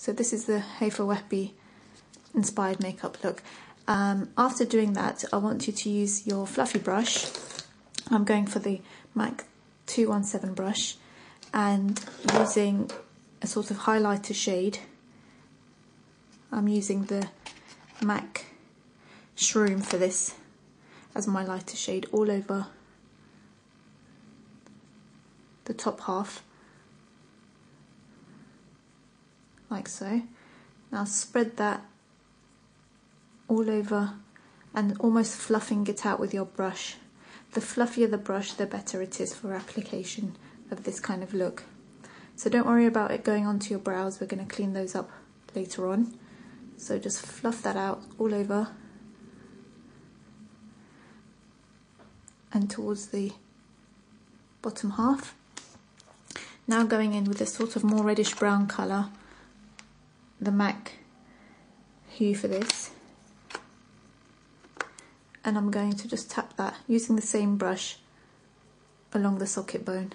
So this is the Hafer Wehby inspired makeup look. After doing that, I want you to use your fluffy brush. I'm going for the MAC 217 brush and using a sort of highlighter shade. I'm using the MAC Shroom for this as my lighter shade all over the top half, like so. Now spread that all over and almost fluffing it out with your brush. The fluffier the brush, the better it is for application of this kind of look. So don't worry about it going onto your brows, we're going to clean those up later on. So just fluff that out all over and towards the bottom half. Now going in with this sort of more reddish brown colour, the MAC hue for this, and I'm going to just tap that using the same brush along the socket bone.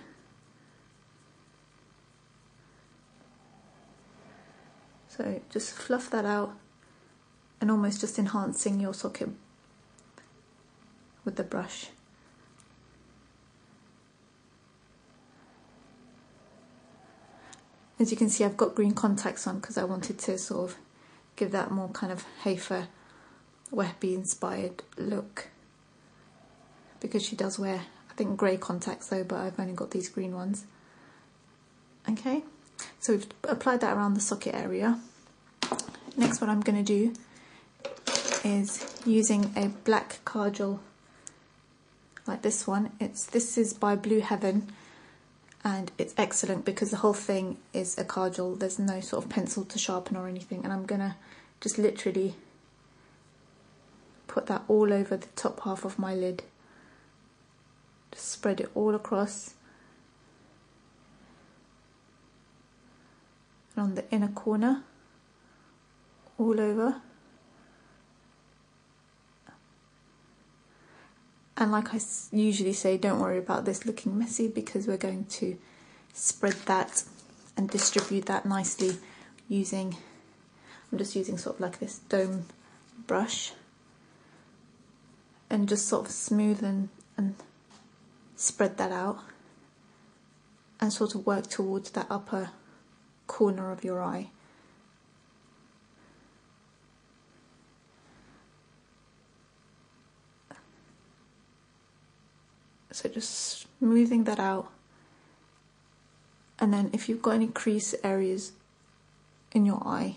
So just fluff that out and almost just enhancing your socket with the brush. As you can see, I've got green contacts on because I wanted to sort of give that more kind of Hafer Wehby inspired look, because she does wear, I think, grey contacts though, but I've only got these green ones. Okay, so we've applied that around the socket area. Next, what I'm going to do is using a black kajal like this one. This is by Blue Heaven, and it's excellent because the whole thing is a kajal. There's no sort of pencil to sharpen or anything, and I'm gonna just literally put that all over the top half of my lid. Just spread it all across and on the inner corner, all over. And like I usually say, don't worry about this looking messy because we're going to spread that and distribute that nicely using, I'm just using sort of like this dome brush, and just sort of smooth and spread that out and sort of work towards that upper corner of your eye. So just smoothing that out, and then if you've got any crease areas in your eye,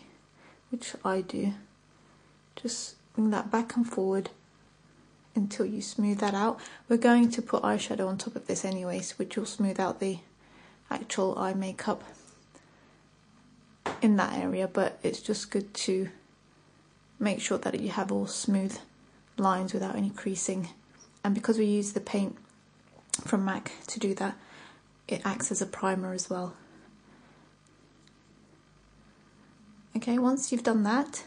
which I do, just bring that back and forward until you smooth that out. We're going to put eyeshadow on top of this anyways, which will smooth out the actual eye makeup in that area, but it's just good to make sure that you have all smooth lines without any creasing. And because we use the paint from MAC to do that, it acts as a primer as well. Okay, once you've done that,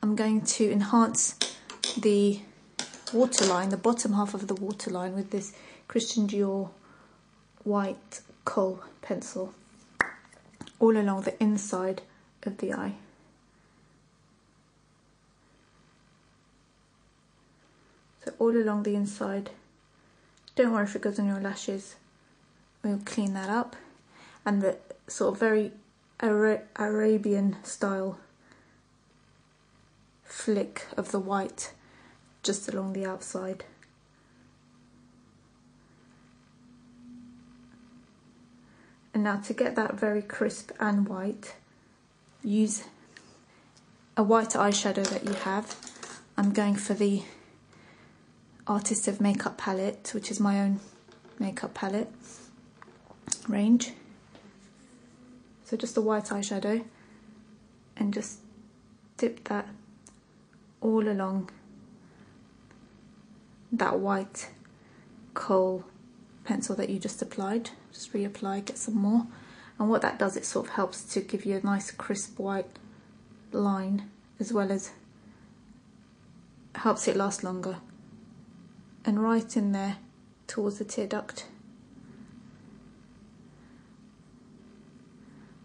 I'm going to enhance the waterline, the bottom half of the waterline, with this Christian Dior white kohl pencil all along the inside of the eye. So all along the inside. Don't worry if it goes on your lashes, we'll clean that up. And the sort of very Arabian style flick of the white just along the outside. And now to get that very crisp and white, use a white eyeshadow that you have. I'm going for the Artist of Makeup palette, which is my own makeup palette range. So just a white eyeshadow, and just dip that all along that white kohl pencil that you just applied. Just reapply, get some more, and what that does, it sort of helps to give you a nice crisp white line, as well as helps it last longer. And right in there towards the tear duct,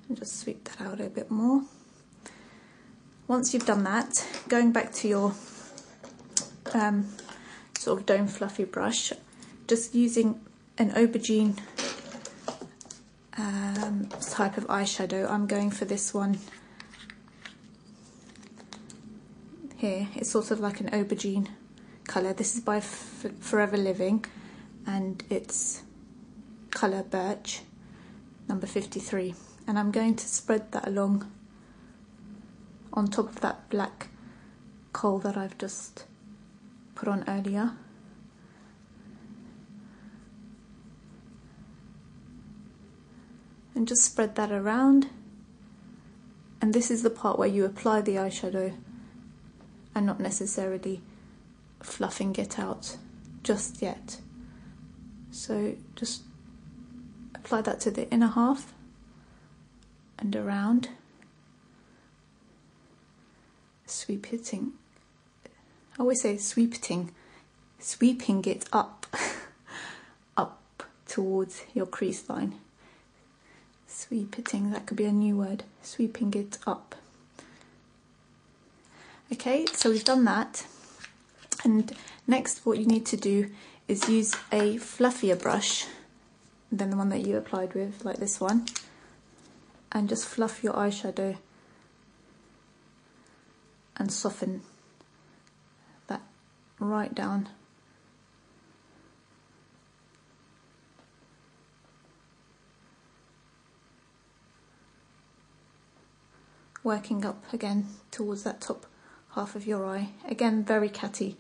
And just sweep that out a bit more. Once you've done that, going back to your sort of dome fluffy brush, just using an aubergine type of eyeshadow. I'm going for this one here. It's sort of like an aubergine colour. This is by Forever Living and it's colour Birch, number 53. And I'm going to spread that along on top of that black coal that I've just put on earlier. And just spread that around. And this is the part where you apply the eyeshadow and not necessarily fluffing it out just yet. So just apply that to the inner half and around, sweeping. I always say sweeping it up, up towards your crease line. Sweeping, that could be a new word. Sweeping it up. Okay, so we've done that. And next what you need to do is use a fluffier brush than the one that you applied with, like this one. And just fluff your eyeshadow and soften that right down. Working up again towards that top half of your eye. Again, very catty,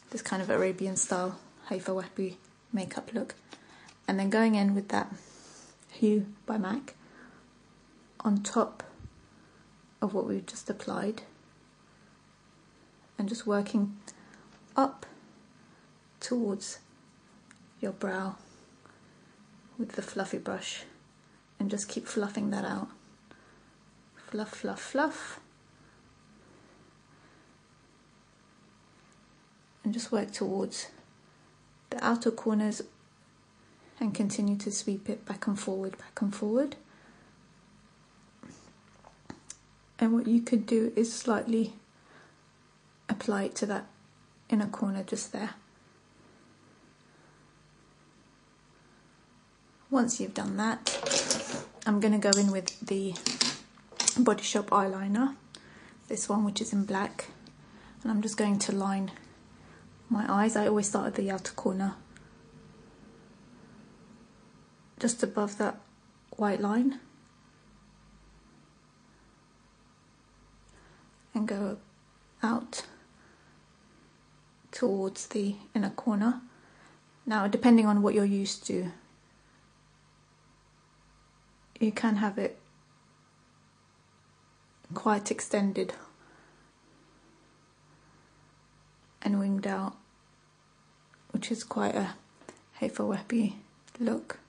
this kind of Arabian style Haifa Wahbi makeup look. And then going in with that Hue by MAC on top of what we've just applied, and just working up towards your brow with the fluffy brush, and just keep fluffing that out. Fluff, fluff, fluff. And just work towards the outer corners and continue to sweep it back and forward, back and forward. And what you could do is slightly apply it to that inner corner just there. Once you've done that, I'm going to go in with the Body Shop eyeliner, this one which is in black, and I'm just going to line my eyes. I always start at the outer corner, just above that white line, and go out towards the inner corner. Now, depending on what you're used to, you can have it quite extended and winged out, which is quite a Haifa Wahbi look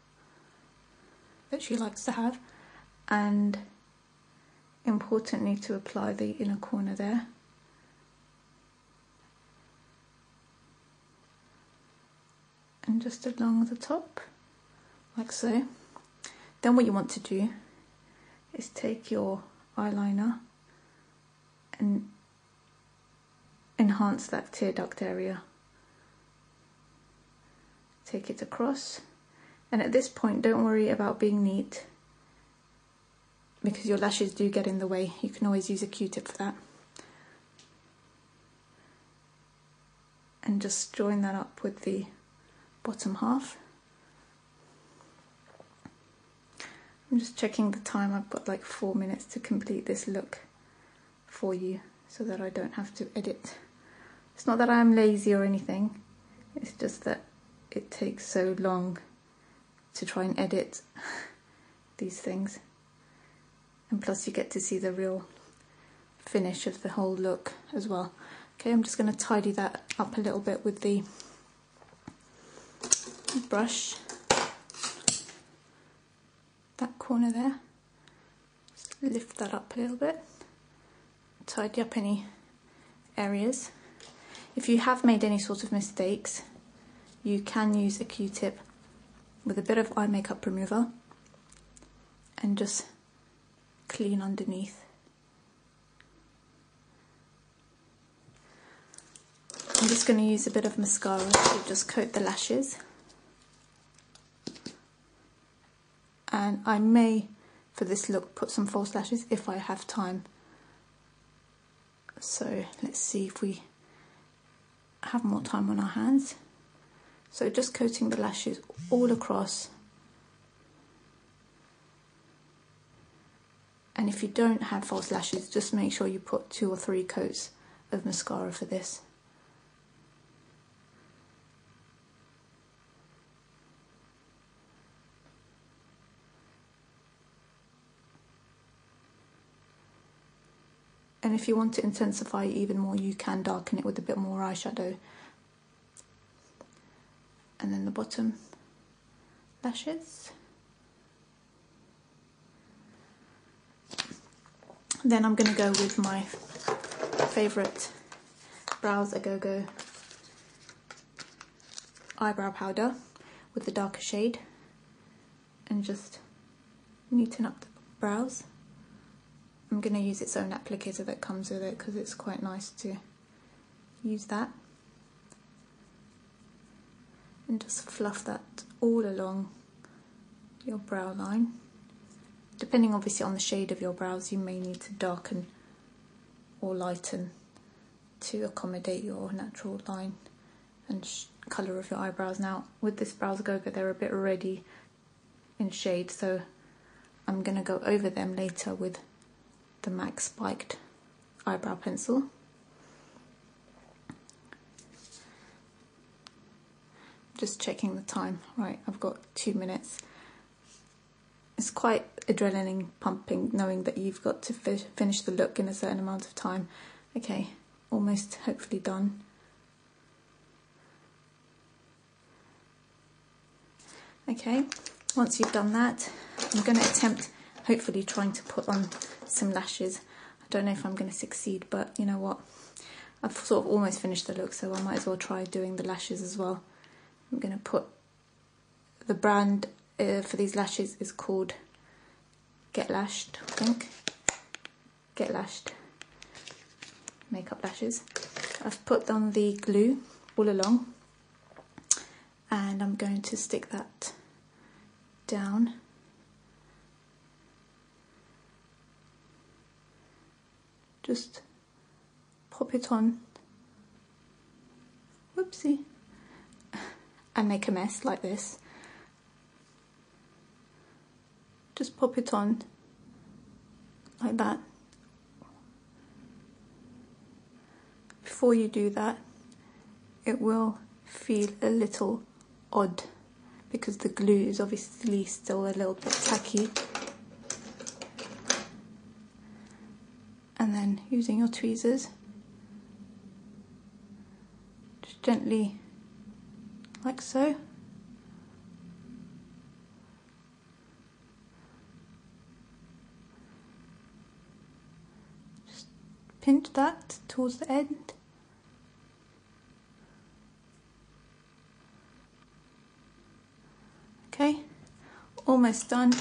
that she likes to have. And importantly, to apply the inner corner there. And just along the top, like so. Then what you want to do is take your eyeliner and enhance that tear duct area. Take it across, and at this point don't worry about being neat, because your lashes do get in the way. You can always use a Q-tip for that. And just join that up with the bottom half. I'm just checking the time. I've got like 4 minutes to complete this look for you so that I don't have to edit. It's not that I'm lazy or anything, it's just that it takes so long to try and edit these things. And plus you get to see the real finish of the whole look as well. Okay, I'm just going to tidy that up a little bit with the brush. That corner there, just lift that up a little bit, tidy up any areas. If you have made any sort of mistakes, you can use a Q-tip with a bit of eye makeup remover and just clean underneath. I'm just going to use a bit of mascara to just coat the lashes. And I may, for this look, put some false lashes if I have time. So let's see if we have more time on our hands. So just coating the lashes all across. And if you don't have false lashes, just make sure you put 2 or 3 coats of mascara for this. And if you want to intensify it even more, you can darken it with a bit more eyeshadow. And then the bottom lashes. Then I'm going to go with my favourite Brows A Go Go eyebrow powder with the darker shade, and just neaten up the brows. I'm going to use its own applicator that comes with it because it's quite nice to use that. And just fluff that all along your brow line. Depending obviously on the shade of your brows, you may need to darken or lighten to accommodate your natural line and colour of your eyebrows. Now with this Brows A Go Go, they're a bit reddy in shade, so I'm going to go over them later with the MAC spiked eyebrow pencil. Just checking the time. Right, I've got 2 minutes. It's quite adrenaline pumping knowing that you've got to finish the look in a certain amount of time. Okay, almost hopefully done. Okay, once you've done that, I'm going to attempt hopefully trying to put on some lashes. I don't know if I'm going to succeed, but you know what? I've sort of almost finished the look, so I might as well try doing the lashes as well. I'm going to put the brand for these lashes is called Get Lashed, I think. Get Lashed makeup lashes. I've put on the glue all along, and I'm going to stick that down. Just pop it on. Whoopsie. And make a mess like this. Just pop it on like that. Before you do that, it will feel a little odd because the glue is obviously still a little bit tacky. And then using your tweezers, just gently, like so. Just pinch that towards the end. Okay, almost done.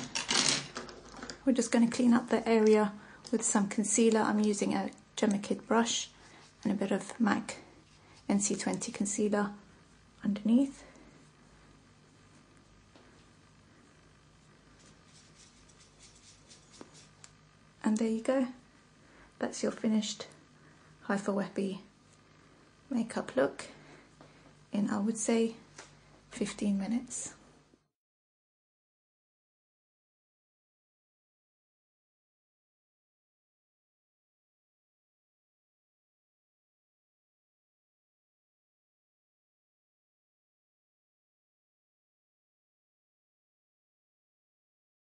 We're just going to clean up the area with some concealer. I'm using a Gemma Kid brush and a bit of MAC NC20 concealer underneath. And there you go. That's your finished Hyper Weppy makeup look in, I would say, 15 minutes.